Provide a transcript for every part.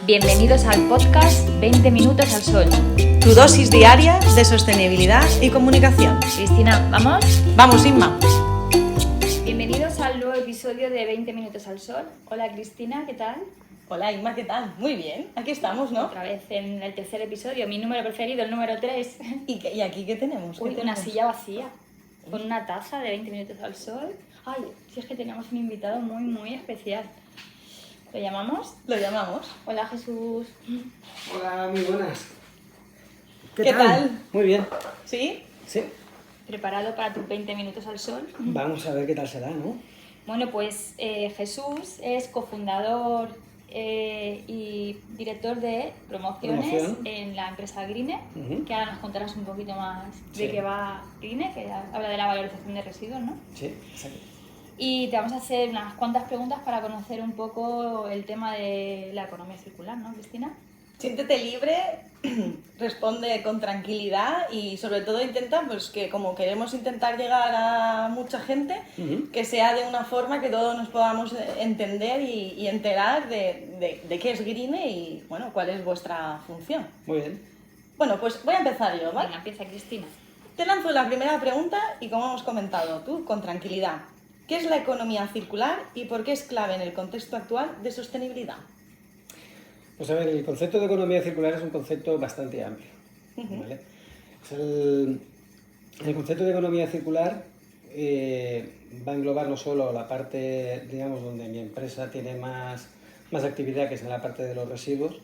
Bienvenidos al podcast 20 minutos al sol. Tu dosis diaria de sostenibilidad y comunicación. Cristina, ¿vamos? Vamos, Inma. Bienvenidos al nuevo episodio de 20 minutos al sol. Hola Cristina, ¿qué tal? Hola, Inma, ¿qué tal? Muy bien, aquí estamos, ¿no? Otra vez en el tercer episodio, mi número preferido, el número 3. ¿Y aquí qué tenemos? Uy, ¿Qué una tenemos? silla vacía, con una taza de 20 minutos al sol. Ay, si es que tenemos un invitado muy especial. ¿Lo llamamos? Lo llamamos. Hola Jesús. Hola, muy buenas. ¿Qué tal? Muy bien. ¿Sí? Sí. ¿Preparado para tus 20 minutos al sol? Vamos a ver qué tal será, ¿no? Bueno, pues Jesús es cofundador y director de promociones Promoción. en la empresa Grine, Ujú. que ahora nos contarás un poquito más de Sí. qué va Grine, que habla de la valorización de residuos, ¿no? Sí, exacto. Y te vamos a hacer unas cuantas preguntas para conocer un poco el tema de la economía circular, ¿no, Cristina? Siéntete libre, responde con tranquilidad y sobre todo intenta, pues que como queremos intentar llegar a mucha gente, Ujú. que sea de una forma que todos nos podamos entender y enterar de qué es Grine y, bueno, cuál es vuestra función. Muy bien. Bueno, pues voy a empezar yo, ¿vale? Venga, empieza Cristina. Te lanzo la primera pregunta y como hemos comentado tú, con tranquilidad. ¿Qué es la economía circular y por qué es clave en el contexto actual de sostenibilidad? Pues a ver, el concepto de economía circular es un concepto bastante amplio, ¿vale? Es el concepto de economía circular va a englobar no solo la parte, digamos, donde mi empresa tiene más actividad, que es en la parte de los residuos,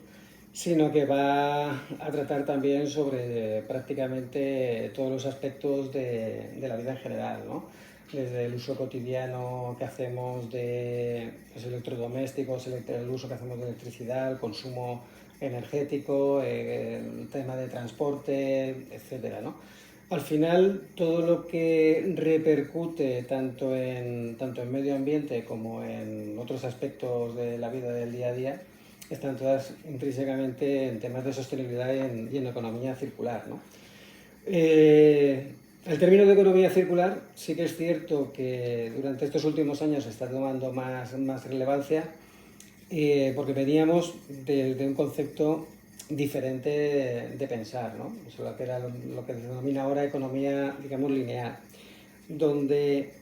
sino que va a tratar también sobre prácticamente todos los aspectos de la vida en general, ¿no? Desde el uso cotidiano que hacemos de pues, electrodomésticos, el uso que hacemos de electricidad, el consumo energético, el tema de transporte, etcétera, ¿no? Al final, todo lo que repercute tanto en medio ambiente como en otros aspectos de la vida del día a día, están todas intrínsecamente en temas de sostenibilidad y en economía circular, ¿no? El término de economía circular sí que es cierto que durante estos últimos años está tomando más relevancia porque veníamos de un concepto diferente de pensar, ¿no? Eso lo que era lo que se denomina ahora economía, digamos, lineal, donde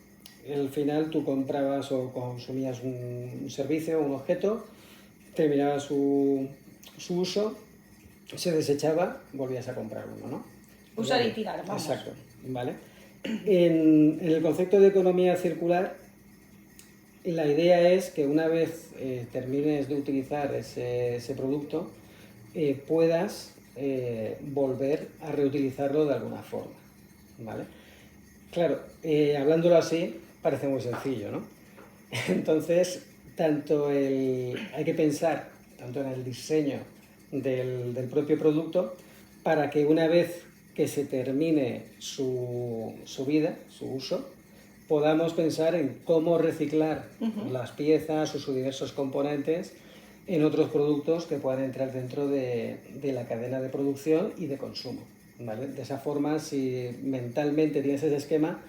al final tú comprabas o consumías un servicio, un objeto, terminaba su uso, se desechaba, volvías a comprar uno, ¿no? Usar y tirar, vamos. Exacto, ¿vale? En el concepto de economía circular, la idea es que una vez termines de utilizar ese producto, puedas volver a reutilizarlo de alguna forma, ¿vale? Claro, hablándolo así, parece muy sencillo, ¿no? Entonces, hay que pensar tanto en el diseño del propio producto para que una vez que se termine su vida, su uso, podamos pensar en cómo reciclar las piezas o sus diversos componentes en otros productos que puedan entrar dentro de la cadena de producción y de consumo, ¿vale? De esa forma, si mentalmente tienes ese esquema,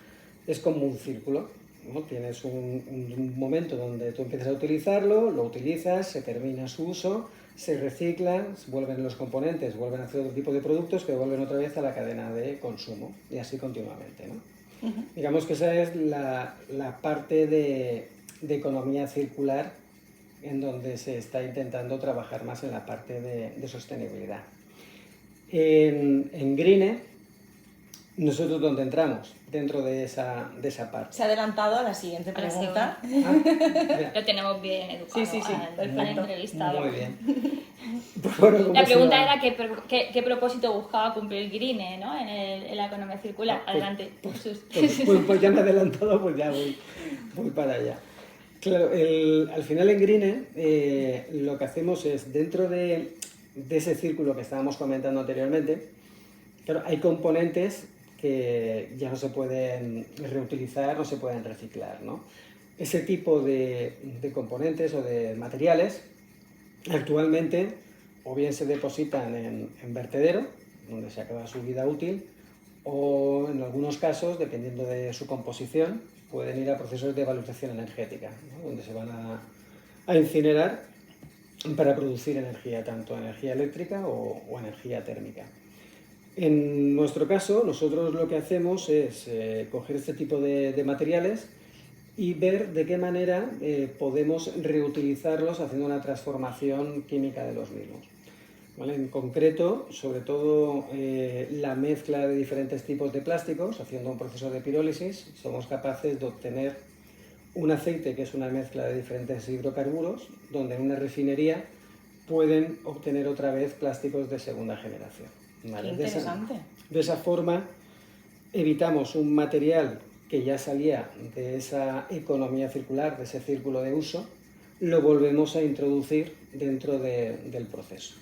es como un círculo, ¿no? Tienes un momento donde tú empiezas a utilizarlo, lo utilizas, se termina su uso, se reciclan, vuelven los componentes, vuelven a hacer otro tipo de productos que vuelven otra vez a la cadena de consumo y así continuamente, ¿no? Digamos que esa es la parte de economía circular en donde se está intentando trabajar más en la parte de sostenibilidad. En Grine, nosotros ¿dónde entramos? Dentro de esa parte. Se ha adelantado a la siguiente A la pregunta. Mira, Lo tenemos bien educado Sí, al perfecto. entrevistado. muy bien. Pues bueno, ¿cómo La se pregunta llama? era qué propósito buscaba cumplir Grine, ¿no? en la economía circular. Pues- Adelante, Jesús. Pues ya me he adelantado, pues ya voy para allá. Claro, al final en Grine lo que hacemos es, dentro de ese círculo que estábamos comentando anteriormente, claro, hay componentes que ya no se pueden reutilizar, no se pueden reciclar, ¿no? Ese tipo de componentes o de materiales actualmente o bien se depositan en vertedero, donde se acaba su vida útil, o en algunos casos, dependiendo de su composición, pueden ir a procesos de valorización energética, ¿no? Donde se van a incinerar para producir energía, tanto energía eléctrica o energía térmica. En nuestro caso, nosotros lo que hacemos es coger este tipo de materiales y ver de qué manera podemos reutilizarlos haciendo una transformación química de los mismos. ¿Vale? En concreto, sobre todo la mezcla de diferentes tipos de plásticos, haciendo un proceso de pirólisis, somos capaces de obtener un aceite que es una mezcla de diferentes hidrocarburos, donde en una refinería pueden obtener otra vez plásticos de segunda generación. ¿Vale? Qué interesante. De esa forma evitamos un material que ya salía de esa economía circular, de ese círculo de uso, lo volvemos a introducir dentro del proceso.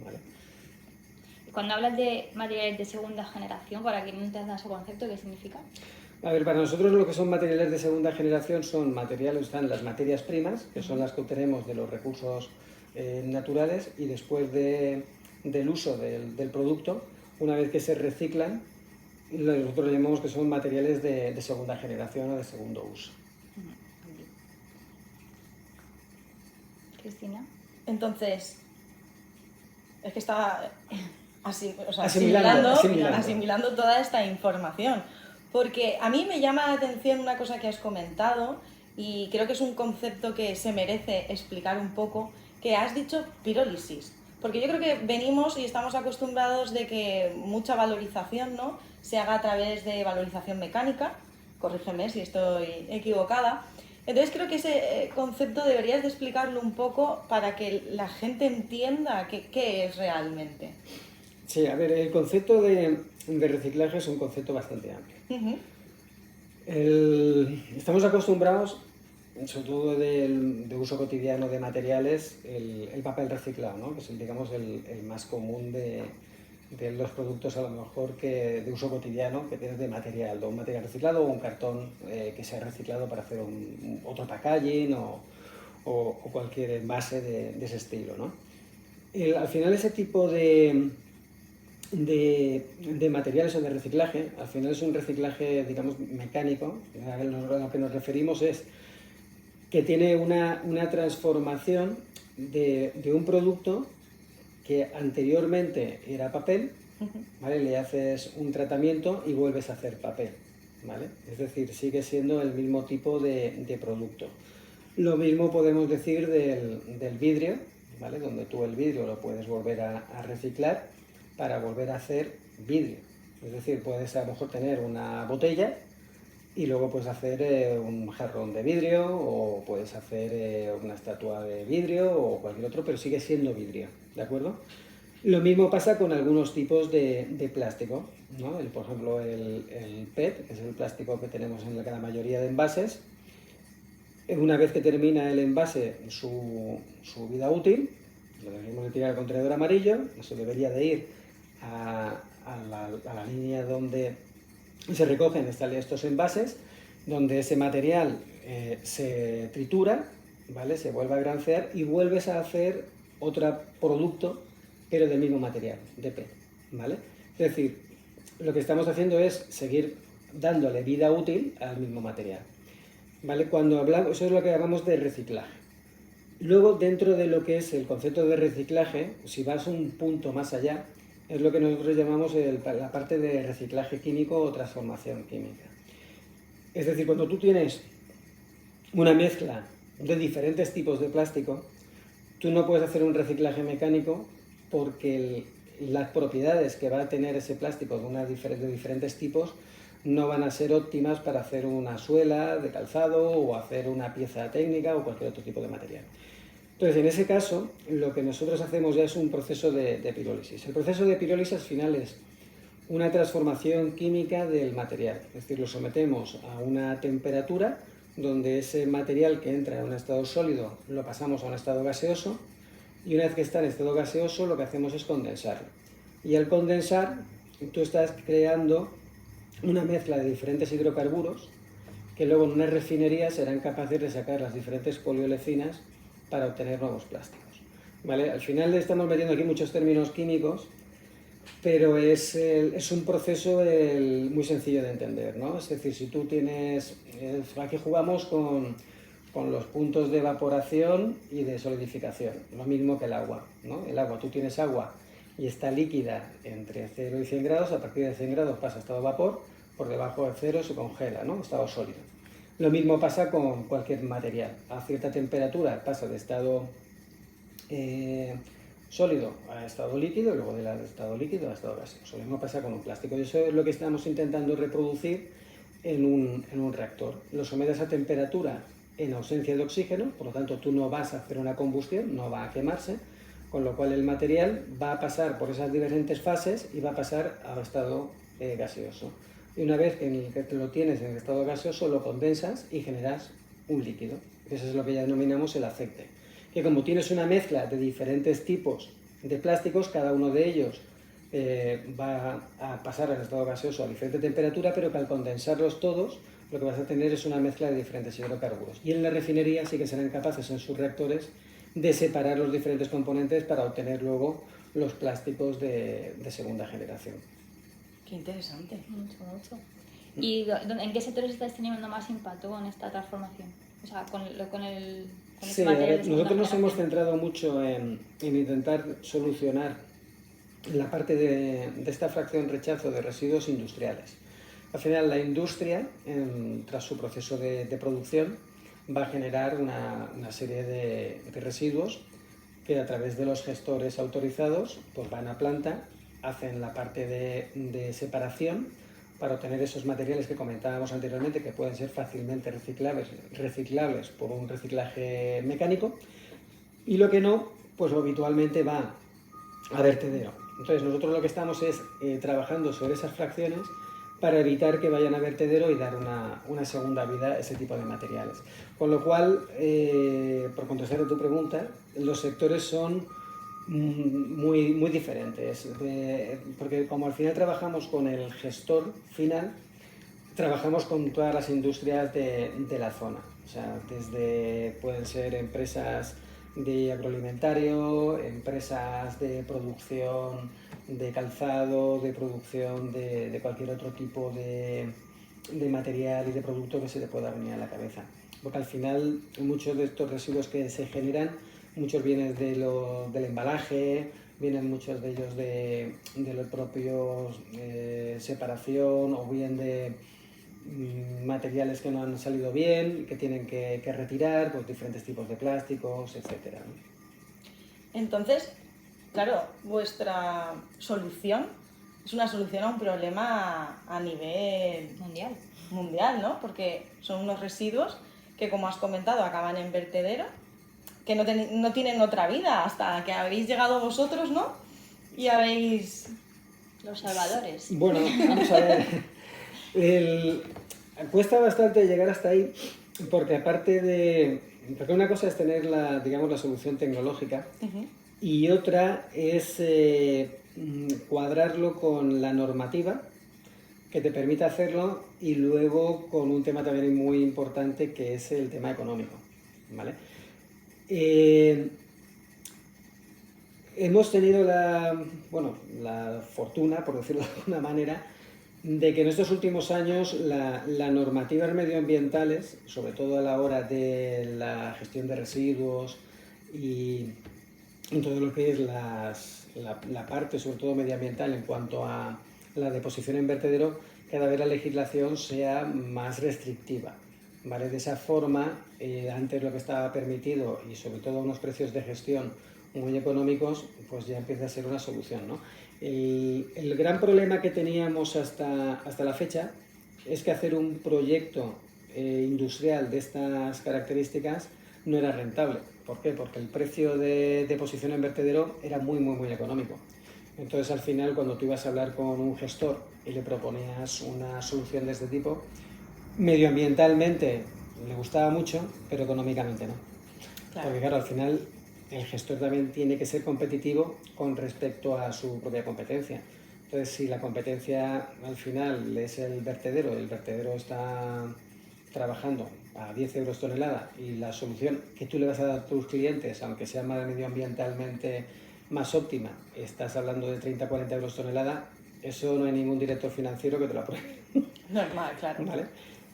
¿Vale? Cuando hablas de materiales de segunda generación, para quien no entienda su concepto, ¿qué significa? A ver, para nosotros lo que son materiales de segunda generación son materiales, están las materias primas, que son las que obtenemos de los recursos naturales, y después del uso del producto, una vez que se reciclan, nosotros llamamos que son materiales de segunda generación o de segundo uso. Cristina. Entonces, es que estaba asimilando toda esta información, porque a mí me llama la atención una cosa que has comentado y creo que es un concepto que se merece explicar un poco, que has dicho pirólisis, porque yo creo que venimos y estamos acostumbrados de que mucha valorización, ¿no?, se haga a través de valorización mecánica, corrígeme si estoy equivocada. Entonces creo que ese concepto deberías de explicarlo un poco para que la gente entienda qué es realmente. Sí, a ver, el concepto de reciclaje es un concepto bastante amplio. Estamos acostumbrados, sobre todo de uso cotidiano de materiales, el papel reciclado, ¿no?, que es digamos el más común de los productos a lo mejor que de uso cotidiano que tienes de un material reciclado o un cartón que se ha reciclado para hacer otro packaging o cualquier envase de ese estilo, ¿no? Al final ese tipo de materiales o de reciclaje, al final es un reciclaje, digamos, mecánico. A lo que nos referimos es que tiene una transformación de un producto que anteriormente era papel, ¿vale? Le haces un tratamiento y vuelves a hacer papel, ¿vale? Es decir, sigue siendo el mismo tipo de producto. Lo mismo podemos decir del vidrio, ¿vale? Donde tú el vidrio lo puedes volver a reciclar para volver a hacer vidrio. Es decir, puedes a lo mejor tener una botella y luego puedes hacer un jarrón de vidrio o puedes hacer una estatua de vidrio o cualquier otro, pero sigue siendo vidrio, ¿de acuerdo? Lo mismo pasa con algunos tipos de plástico, ¿no? Por ejemplo, el PET, que es el plástico que tenemos en la mayoría de envases. Una vez que termina el envase su vida útil, lo debemos de tirar al contenedor amarillo, eso debería de ir a la línea donde se recogen estos envases, donde ese material se tritura, ¿vale? Se vuelve a granjear y vuelves a hacer otro producto, pero del mismo material, de PET, ¿vale? Es decir, lo que estamos haciendo es seguir dándole vida útil al mismo material, ¿vale? Cuando hablamos, eso es lo que llamamos de reciclaje. Luego, dentro de lo que es el concepto de reciclaje, si vas un punto más allá, es lo que nosotros llamamos la parte de reciclaje químico o transformación química. Es decir, cuando tú tienes una mezcla de diferentes tipos de plástico, tú no puedes hacer un reciclaje mecánico porque las propiedades que va a tener ese plástico de diferentes tipos no van a ser óptimas para hacer una suela de calzado o hacer una pieza técnica o cualquier otro tipo de material. Entonces, en ese caso, lo que nosotros hacemos ya es un proceso de pirólisis. El proceso de pirólisis al final es una transformación química del material, es decir, lo sometemos a una temperatura donde ese material que entra en un estado sólido lo pasamos a un estado gaseoso y una vez que está en estado gaseoso lo que hacemos es condensarlo. Y al condensar tú estás creando una mezcla de diferentes hidrocarburos que luego en una refinería serán capaces de sacar las diferentes poliolecinas para obtener nuevos plásticos, ¿vale? Al final le estamos metiendo aquí muchos términos químicos, pero es un proceso muy sencillo de entender, ¿no? Es decir, si tú tienes... aquí jugamos con con los puntos de evaporación y de solidificación, lo mismo que el agua, ¿no? El agua, tú tienes agua y está líquida entre 0 y 100 grados, a partir de 100 grados pasa a estado vapor, por debajo de 0 se congela, ¿no? Estado sólido. Lo mismo pasa con cualquier material, a cierta temperatura pasa de estado sólido a estado líquido y luego del estado líquido a estado gaseoso. Lo mismo pasa con un plástico y eso es lo que estamos intentando reproducir en un reactor. Lo sometes a temperatura en ausencia de oxígeno, por lo tanto tú no vas a hacer una combustión, no va a quemarse, con lo cual el material va a pasar por esas diferentes fases y va a pasar a estado gaseoso. Y una vez que lo tienes en el estado gaseoso, lo condensas y generas un líquido. Eso es lo que ya denominamos el aceite. Que como tienes una mezcla de diferentes tipos de plásticos, cada uno de ellos va a pasar al estado gaseoso a diferente temperatura, pero que al condensarlos todos, lo que vas a tener es una mezcla de diferentes hidrocarburos. Y en la refinería sí que serán capaces en sus reactores de separar los diferentes componentes para obtener luego los plásticos de segunda generación. Qué interesante. Mucho, mucho. ¿Y en qué sectores estáis teniendo más impacto con esta transformación? O sea, con Sí, este material de segunda nosotros nos hemos generación. centrado mucho en intentar solucionar la parte de esta fracción rechazo de residuos industriales. Al final, la industria, tras su proceso de producción, va a generar una serie de residuos que a través de los gestores autorizados pues van a planta, hacen la parte de separación para obtener esos materiales que comentábamos anteriormente, que pueden ser fácilmente reciclables por un reciclaje mecánico, y lo que no, pues habitualmente va a vertedero. Entonces nosotros lo que estamos es trabajando sobre esas fracciones para evitar que vayan a vertedero y dar una segunda vida a ese tipo de materiales. Con lo cual, por contestar a tu pregunta, los sectores son muy diferentes, porque como al final trabajamos con el gestor final, trabajamos con todas las industrias de la zona, o sea, pueden ser empresas de agroalimentario, empresas de producción de calzado, de producción de cualquier otro tipo de material y de producto que se le pueda venir a la cabeza. Porque al final muchos de estos residuos que se generan, muchos vienen del embalaje, vienen muchos de ellos de los propios separación o bien de materiales que no han salido bien, que tienen que retirar, pues diferentes tipos de plásticos, etc. Entonces, claro, vuestra solución es una solución a un problema a nivel mundial, ¿no? Porque son unos residuos que, como has comentado, acaban en vertedero, que no tienen otra vida hasta que habéis llegado vosotros, ¿no? Y habéis... Los salvadores. Bueno, vamos a ver. Cuesta bastante llegar hasta ahí, porque porque una cosa es tener la solución tecnológica, y otra es cuadrarlo con la normativa que te permite hacerlo, y luego con un tema también muy importante que es el tema económico, ¿vale? Hemos tenido la fortuna, por decirlo de alguna manera, de que en estos últimos años las normativas medioambientales, sobre todo a la hora de la gestión de residuos y en todo lo que es la parte, sobre todo medioambiental, en cuanto a la deposición en vertedero, cada vez la legislación sea más restrictiva, ¿vale? De esa forma, antes lo que estaba permitido, y sobre todo unos precios de gestión muy económicos, pues ya empieza a ser una solución, ¿no? El gran problema que teníamos hasta la fecha es que hacer un proyecto industrial de estas características no era rentable. ¿Por qué? Porque el precio de deposición en vertedero era muy económico. Entonces, al final, cuando tú ibas a hablar con un gestor y le proponías una solución de este tipo, medioambientalmente le gustaba mucho, pero económicamente no. Claro. Porque claro, al final el gestor también tiene que ser competitivo con respecto a su propia competencia. Entonces, si la competencia al final es el vertedero está trabajando a 10 euros tonelada, y la solución que tú le vas a dar a tus clientes, aunque sea más medioambientalmente más óptima, estás hablando de 30-40 euros tonelada, eso no hay ningún director financiero que te lo apruebe. Normal, claro. ¿Vale?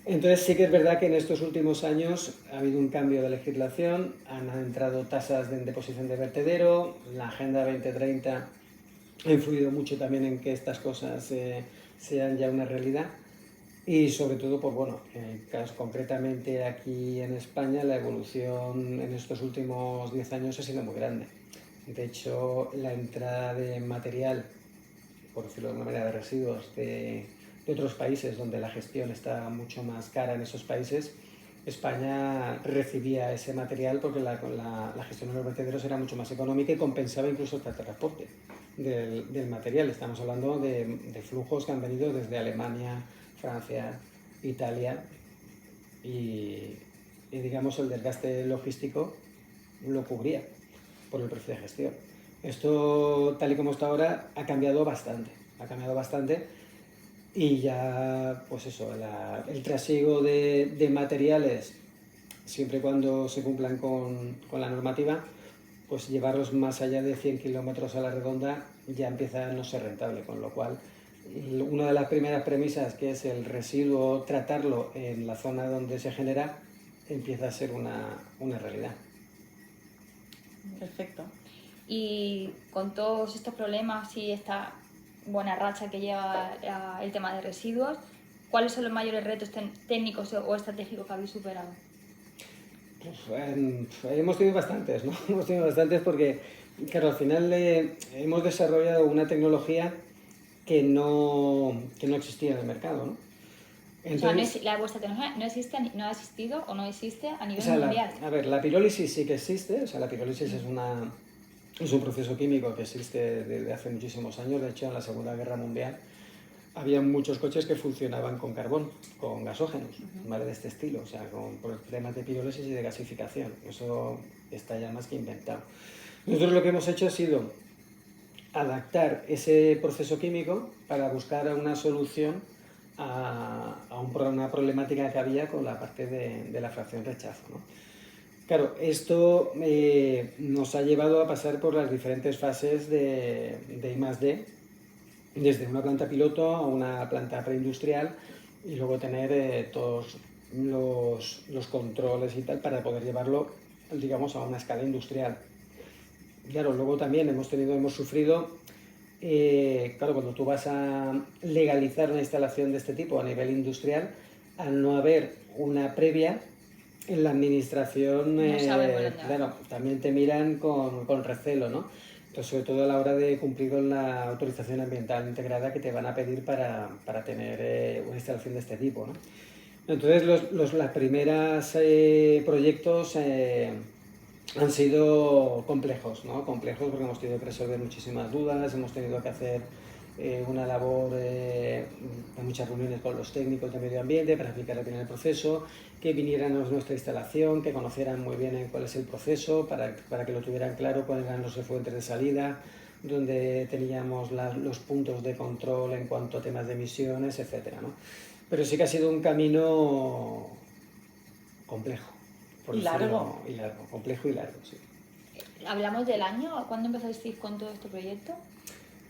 Entonces sí que es verdad que en estos últimos años ha habido un cambio de legislación, han entrado tasas de deposición de vertedero, la Agenda 2030 ha influido mucho también en que estas cosas sean ya una realidad y sobre todo, pues bueno, concretamente aquí en España la evolución en estos últimos 10 años ha sido muy grande. De hecho, la entrada de material, por decirlo de alguna manera, de residuos de otros países donde la gestión está mucho más cara en esos países, España recibía ese material porque la gestión de los vertederos era mucho más económica y compensaba incluso el transporte del material. Estamos hablando de flujos que han venido desde Alemania, Francia, Italia y digamos el desgaste logístico lo cubría por el precio de gestión. Esto, tal y como está ahora, ha cambiado bastante y ya, pues eso, el trasiego de materiales, siempre y cuando se cumplan con la normativa, pues llevarlos más allá de 100 kilómetros a la redonda ya empieza a no ser rentable, con lo cual una de las primeras premisas, que es el residuo, tratarlo en la zona donde se genera, empieza a ser una realidad. Perfecto. Y con todos estos problemas y esta buena racha que lleva el tema de residuos, ¿cuáles son los mayores retos técnicos o estratégicos que habéis superado? Hemos tenido bastantes, ¿no? Hemos tenido bastantes porque, claro, al final hemos desarrollado una tecnología que no existía en el mercado, ¿no? Entonces, o sea, vuestra tecnología no existe, no ha existido o no existe a nivel mundial. A ver, la pirólisis sí que existe, o sea, la pirólisis es un proceso químico que existe desde hace muchísimos años. De hecho, en la Segunda Guerra Mundial había muchos coches que funcionaban con carbón, con gasógenos, ¿vale? De este estilo, o sea, por temas de pirólisis y de gasificación. Eso está ya más que inventado. Nosotros lo que hemos hecho ha sido adaptar ese proceso químico para buscar una solución a una problemática que había con la parte de la fracción rechazo, ¿no? Claro, esto nos ha llevado a pasar por las diferentes fases de I+D, desde una planta piloto a una planta preindustrial y luego tener todos los controles y tal para poder llevarlo, digamos, a una escala industrial. Claro, luego también hemos sufrido, claro, cuando tú vas a legalizar una instalación de este tipo a nivel industrial, al no haber una previa, en la administración, No saben claro, también te miran con recelo, ¿no? Entonces, sobre todo a la hora de cumplir con la autorización ambiental integrada que te van a pedir para tener una instalación de este tipo, ¿no? Entonces, los primeros proyectos han sido complejos, ¿no? Complejos porque hemos tenido que resolver muchísimas dudas, hemos tenido que hacer una labor de muchas reuniones con los técnicos de medio ambiente para explicar bien el proceso, que vinieran a nuestra instalación, que conocieran muy bien cuál es el proceso, para que lo tuvieran claro cuáles eran los fuentes de salida, donde teníamos los puntos de control en cuanto a temas de emisiones, etcétera, ¿no? Pero sí que ha sido un camino complejo. Y largo. Complejo y largo, sí. ¿Hablamos del año? ¿Cuándo empezasteis con todo este proyecto?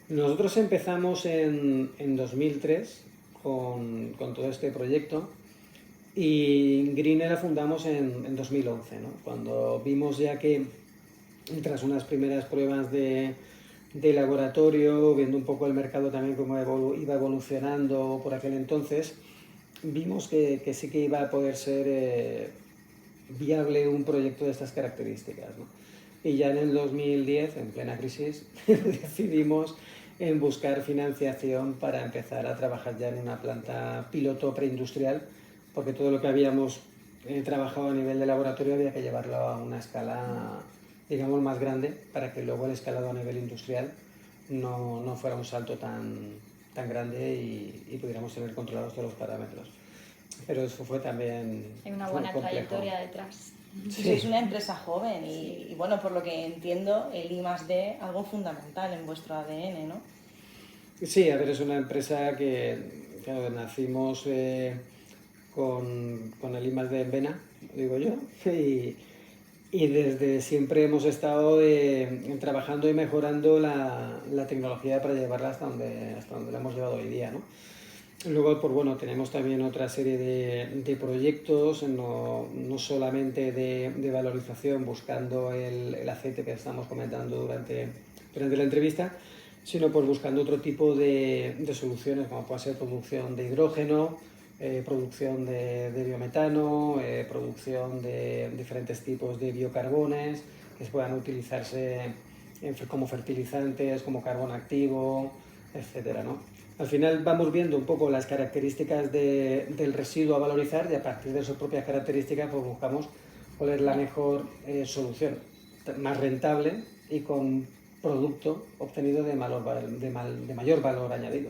Nosotros empezamos en 2003 con todo este proyecto y Greener la fundamos en 2011, ¿no? Cuando vimos ya que, tras unas primeras pruebas de laboratorio, viendo un poco el mercado también cómo iba evolucionando por aquel entonces, vimos que sí que iba a poder ser viable un proyecto de estas características, ¿no? Y ya en el 2010, en plena crisis, decidimos en buscar financiación para empezar a trabajar ya en una planta piloto preindustrial, porque todo lo que habíamos trabajado a nivel de laboratorio había que llevarlo a una escala, digamos, más grande, para que luego el escalado a nivel industrial no fuera un salto tan grande y pudiéramos tener controlados todos los parámetros. Pero eso fue también... Hay una buena trayectoria detrás. Sí. Sois una empresa joven y bueno, por lo que entiendo, el I+D algo fundamental en vuestro ADN, ¿no? Sí, a ver, es una empresa que, claro, nacimos con el I+D en vena, digo yo, y desde siempre hemos estado trabajando y mejorando la tecnología para llevarla hasta donde la hemos llevado hoy día, ¿no? Luego, pues bueno, tenemos también otra serie de proyectos, no solamente de valorización, buscando el aceite que estamos comentando durante la entrevista, sino pues buscando otro tipo de soluciones, como puede ser producción de hidrógeno, producción de biometano, producción de diferentes tipos de biocarbones que puedan utilizarse como fertilizantes, como carbón activo, etcétera, ¿no? Al final vamos viendo un poco las características del residuo a valorizar y a partir de sus propias características pues buscamos cuál es la mejor solución, más rentable y con producto obtenido de mayor valor añadido.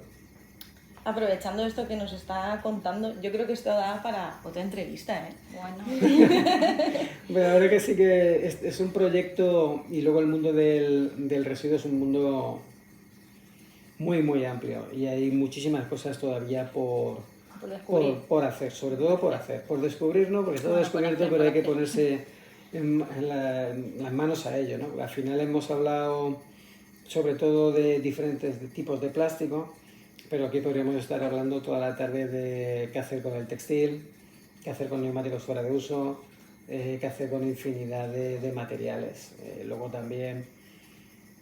Aprovechando esto que nos está contando, yo creo que esto da para otra entrevista, ¿eh? Bueno, Bueno, la verdad que sí que es un proyecto y luego el mundo del residuo es un mundo muy amplio y hay muchísimas cosas todavía por descubrir. por hacer, sobre todo por hacer, por descubrir, ¿no? Porque todo Bueno, descubierto, por pero hay que hacer. ponerse en las manos a ello, ¿no? Al final hemos hablado sobre todo de diferentes tipos de plástico, pero aquí podríamos estar hablando toda la tarde de qué hacer con el textil, qué hacer con neumáticos fuera de uso, qué hacer con infinidad de materiales. Luego también,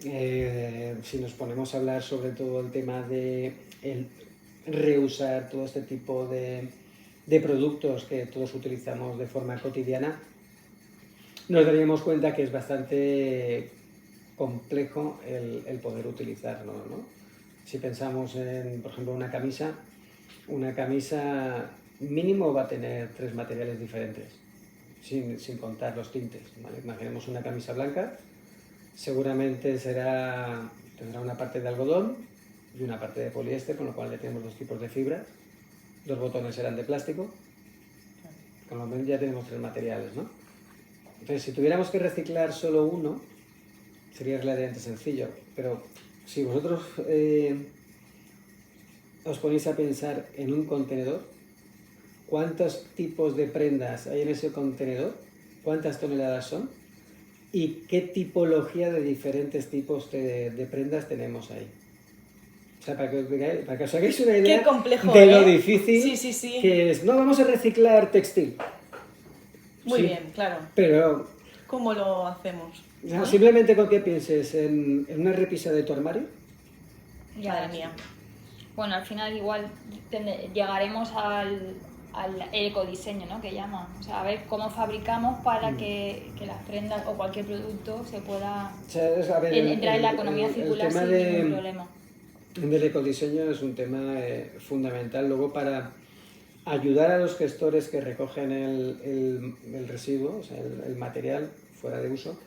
si nos ponemos a hablar sobre todo el tema de el reusar todo este tipo de productos que todos utilizamos de forma cotidiana, nos daríamos cuenta que es bastante complejo el poder utilizarlo, ¿no? Si pensamos en, por ejemplo, una camisa mínimo va a tener 3 materiales diferentes, sin contar los tintes, ¿vale? Imaginemos una camisa blanca, seguramente tendrá una parte de algodón y una parte de poliéster, con lo cual ya tenemos 2 tipos de fibras, 2 botones serán de plástico, con lo menos ya tenemos 3 materiales, ¿no? Entonces, si tuviéramos que reciclar solo uno, sería relativamente sencillo, pero si vosotros os ponéis a pensar en un contenedor, ¿cuántos tipos de prendas hay en ese contenedor? ¿Cuántas toneladas son? ¿Y qué tipología de diferentes tipos de prendas tenemos ahí? O sea, para que os hagáis una idea Qué complejo, de lo difícil sí. que es. No vamos a reciclar textil. Muy Sí, bien, claro. pero ¿Cómo lo hacemos? o sea, simplemente con que pienses en una repisa de tu armario. Madre mía. Bueno, al final igual llegaremos al ecodiseño, ¿no? Que llaman. O sea, a ver cómo fabricamos para que las prendas o cualquier producto se pueda O sea, a ver, entrar en la economía circular tema sin ningún problema. del ecodiseño es un tema fundamental. Luego, para ayudar a los gestores que recogen el residuo, o sea, el material fuera de uso,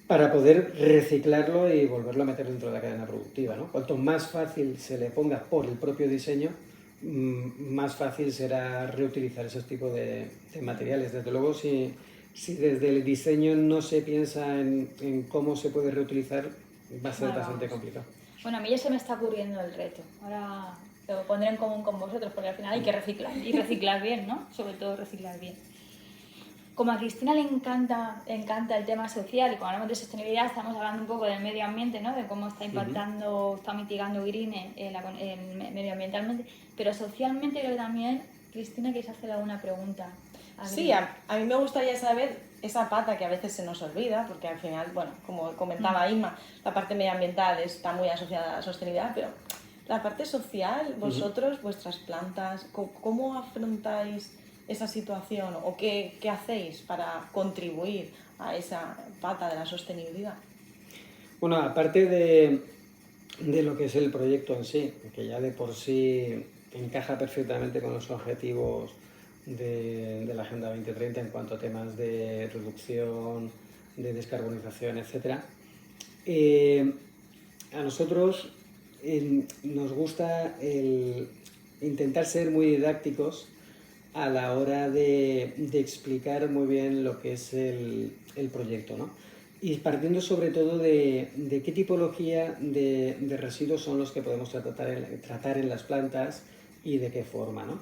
para poder reciclarlo y volverlo a meter dentro de la cadena productiva, ¿no? Cuanto más fácil se le ponga por el propio diseño, más fácil será reutilizar esos tipos de materiales. Desde luego, si desde el diseño no se piensa en cómo se puede reutilizar, va a ser bastante complicado. Bueno, a mí ya se me está ocurriendo el reto. Ahora lo pondré en común con vosotros, porque al final hay que reciclar, y reciclar bien, ¿no? Sobre todo reciclar bien. Como a Cristina le encanta el tema social y cuando hablamos de sostenibilidad estamos hablando un poco del medio ambiente, ¿no? De cómo está impactando, está mitigando Green medioambientalmente, pero socialmente creo que también, Cristina, quieres hacer alguna pregunta. Sí, a mí me gustaría saber esa pata que a veces se nos olvida, porque al final, bueno, como comentaba Inma, la parte medioambiental está muy asociada a la sostenibilidad, pero la parte social, vosotros, vuestras plantas, ¿cómo afrontáis esa situación o qué hacéis para contribuir a esa pata de la sostenibilidad? Bueno, aparte de lo que es el proyecto en sí, que ya de por sí encaja perfectamente con los objetivos de la Agenda 2030 en cuanto a temas de reducción, de descarbonización, etc. A nosotros nos gusta intentar ser muy didácticos a la hora de explicar muy bien lo que es el proyecto, ¿no? Y partiendo sobre todo de qué tipología de residuos son los que podemos tratar en las plantas y de qué forma, ¿no?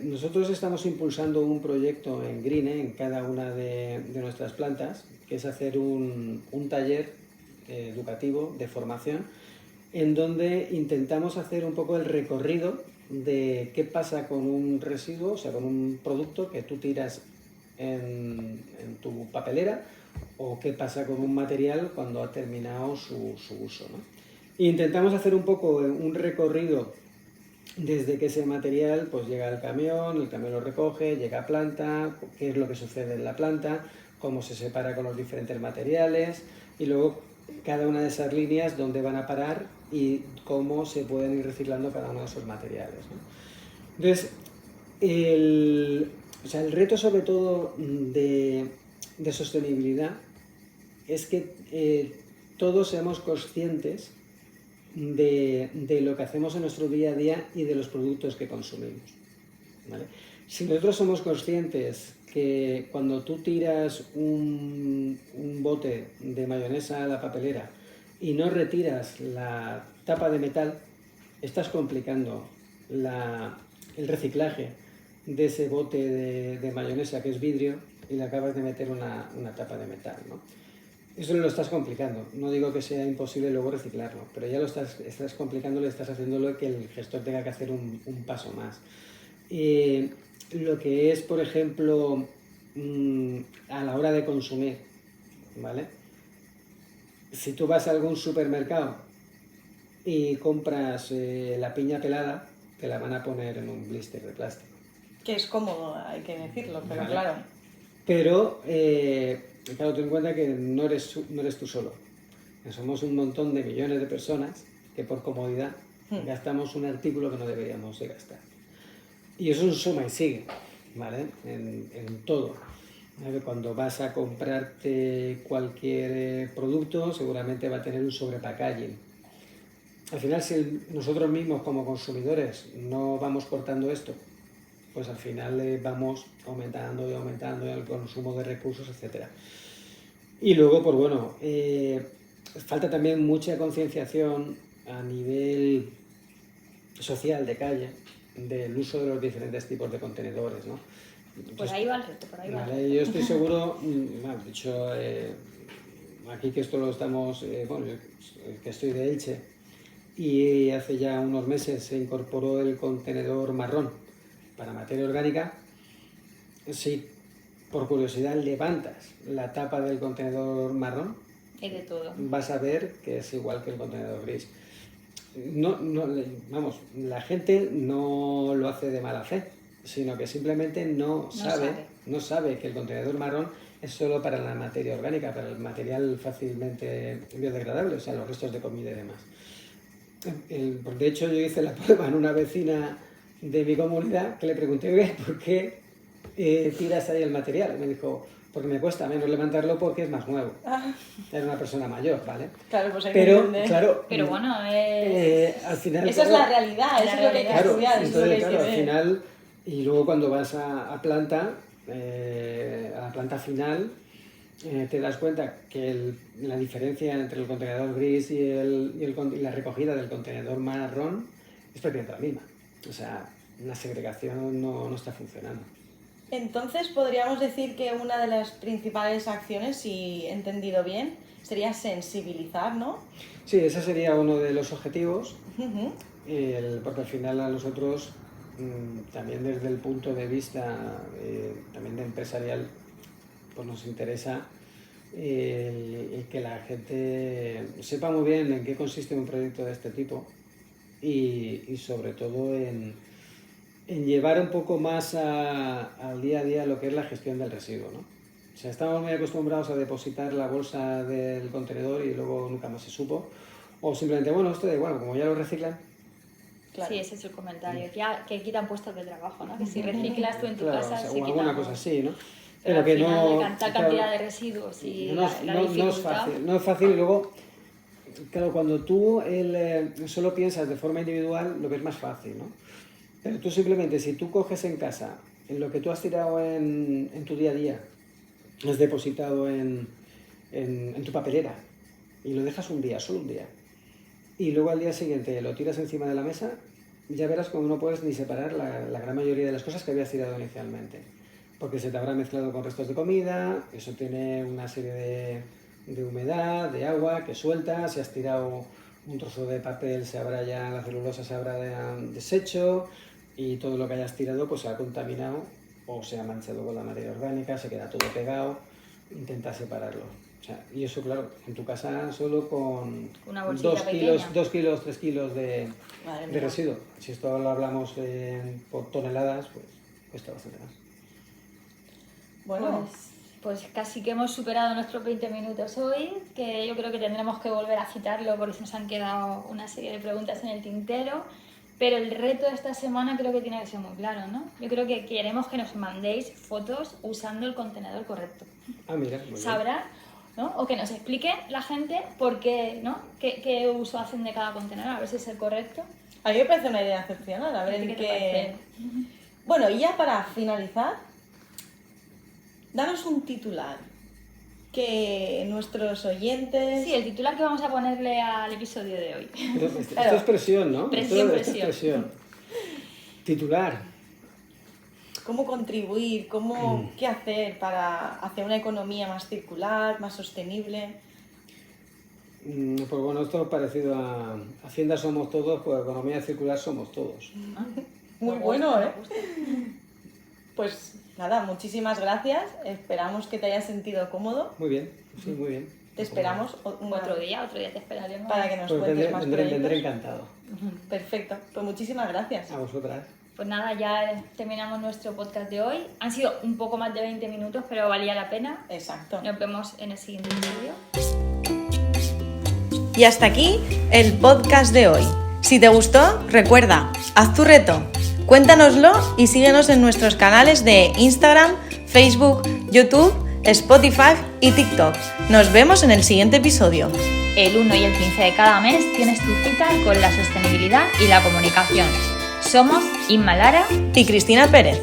Nosotros estamos impulsando un proyecto en Green, en cada una de nuestras plantas, que es hacer un taller educativo de formación en donde intentamos hacer un poco el recorrido de qué pasa con un residuo, o sea, con un producto que tú tiras en tu papelera, o qué pasa con un material cuando ha terminado su uso, ¿no? Intentamos hacer un poco un recorrido desde que ese material pues llega al camión, el camión lo recoge, llega a planta, qué es lo que sucede en la planta, cómo se separa con los diferentes materiales y luego cada una de esas líneas dónde van a parar y cómo se pueden ir reciclando cada uno de esos materiales, ¿no? Entonces, o sea, el reto sobre todo de sostenibilidad es que todos seamos conscientes de lo que hacemos en nuestro día a día y de los productos que consumimos, ¿vale? Si nosotros somos conscientes que cuando tú tiras un bote de mayonesa a la papelera y no retiras la tapa de metal, estás complicando el reciclaje de ese bote de mayonesa que es vidrio y le acabas de meter una tapa de metal, ¿no? Eso lo estás complicando. No digo que sea imposible luego reciclarlo, pero ya lo estás complicando, estás haciéndolo que el gestor tenga que hacer un paso más. Lo que es, por ejemplo, a la hora de consumir, ¿vale? Si tú vas a algún supermercado y compras la piña pelada, te la van a poner en un blister de plástico. Que es cómodo, hay que decirlo, pero Vale. claro. Pero, claro, ten en cuenta que no eres tú solo. Somos un montón de millones de personas que por comodidad gastamos un artículo que no deberíamos de gastar. Y eso es un suma y sigue, ¿vale? En todo. Cuando vas a comprarte cualquier producto, seguramente va a tener un sobrepackaging. Al final, si nosotros mismos como consumidores no vamos cortando esto, pues al final vamos aumentando y aumentando el consumo de recursos, etc. Y luego, pues bueno, falta también mucha concienciación a nivel social de calle del uso de los diferentes tipos de contenedores, ¿no? Entonces, Por ahí va el reto, por ahí va el vale, reto. yo estoy seguro, de hecho, aquí que esto lo estamos, bueno, que estoy de Elche, y hace ya unos meses se incorporó el contenedor marrón para materia orgánica. Si por curiosidad levantas la tapa del contenedor marrón, Hay de todo. vas a ver que es igual que el contenedor gris. Vamos, la gente no lo hace de mala fe, sino que simplemente no sabe que el contenedor marrón es solo para la materia orgánica, para el material fácilmente biodegradable, o sea, los restos de comida y demás. De hecho, yo hice la prueba en una vecina de mi comunidad que le pregunté, oye, ¿por qué tiras ahí el material? Y me dijo, porque me cuesta menos levantarlo porque es más nuevo. Era una persona mayor, ¿vale? Claro, pues hay pero, que entender. Claro, Pero bueno, al final... Esa es la realidad, eso es lo que hay que Claro, estudiar, eso es lo que hay entonces, que al ver. final, y luego cuando vas a planta, a la planta final, te das cuenta que la diferencia entre el contenedor gris y la recogida del contenedor marrón es prácticamente la misma. O sea, la segregación no está funcionando. Entonces podríamos decir que una de las principales acciones, si he entendido bien, sería sensibilizar, ¿no? Sí, ese sería uno de los objetivos, porque al final a nosotros, también desde el punto de vista también de empresarial, pues nos interesa el que la gente sepa muy bien en qué consiste un proyecto de este tipo y sobre todo en llevar un poco más al día a día lo que es la gestión del residuo, ¿no? O sea, estamos muy acostumbrados a depositar la bolsa del contenedor y luego nunca más se supo, o simplemente, bueno, esto da igual, como ya lo reciclan. Claro. Sí, ese es el comentario, que quitan puestos de trabajo, ¿no? Que si reciclas tú en tu Claro, casa, o sea, se alguna quitan. cosa así, ¿no? Pero que al final, no... tanta claro, cantidad de residuos y la no dificultad... es fácil, no es fácil. Y luego, claro, cuando tú solo piensas de forma individual, lo ves más fácil, ¿no? Pero tú simplemente, si tú coges en casa, en lo que tú has tirado en tu día a día, has depositado en tu papelera y lo dejas un día, solo un día, y luego al día siguiente lo tiras encima de la mesa, ya verás cómo no puedes ni separar la gran mayoría de las cosas que habías tirado inicialmente. Porque se te habrá mezclado con restos de comida, eso tiene una serie de humedad, de agua que suelta, si has tirado un trozo de papel la celulosa se habrá deshecho y todo lo que hayas tirado pues se ha contaminado o se ha manchado con la materia orgánica, se queda todo pegado, intenta separarlo. O sea, y eso, claro, en tu casa solo con Una bolsita 2 kilos, 3 kilos de residuo. Si esto lo hablamos por toneladas, pues cuesta bastante más. Bueno, Pues casi que hemos superado nuestros 20 minutos hoy, que yo creo que tendremos que volver a citarlo porque se nos han quedado una serie de preguntas en el tintero, pero el reto de esta semana creo que tiene que ser muy claro, ¿no? Yo creo que queremos que nos mandéis fotos usando el contenedor correcto. Mira, muy bien. Sabrá, ¿no? O que nos explique la gente por qué, ¿no? ¿Qué uso hacen de cada contenedor? A ver si es el correcto. a mí me parece una idea excepcional, a ver ¿Qué en te parece? Bueno, y ya para finalizar, danos un titular que nuestros oyentes... Sí, el titular que vamos a ponerle al episodio de hoy. Esto es presión, ¿no? Presión, Esto es presión. Titular. ¿Cómo contribuir? ¿Qué hacer para hacer una economía más circular, más sostenible? Pues bueno, esto es parecido a Hacienda somos todos, pues economía circular somos todos. Muy bueno, ¿eh? Pues nada, muchísimas gracias. Esperamos que te hayas sentido cómodo. Muy bien, sí, muy bien. Te esperamos Otro día te esperaremos. para que nos Pues cuentes más proyectos. vendré encantado. Perfecto. Pues muchísimas gracias. A vosotras. Pues nada, ya terminamos nuestro podcast de hoy. Han sido un poco más de 20 minutos, pero valía la pena. Exacto. Nos vemos en el siguiente vídeo. Y hasta aquí el podcast de hoy. Si te gustó, recuerda, haz tu reto, cuéntanoslo y síguenos en nuestros canales de Instagram, Facebook, YouTube, Spotify y TikTok. Nos vemos en el siguiente episodio. El 1 y el 15 de cada mes tienes tu cita con la sostenibilidad y la comunicación. Somos Inma Lara Y Cristina Pérez.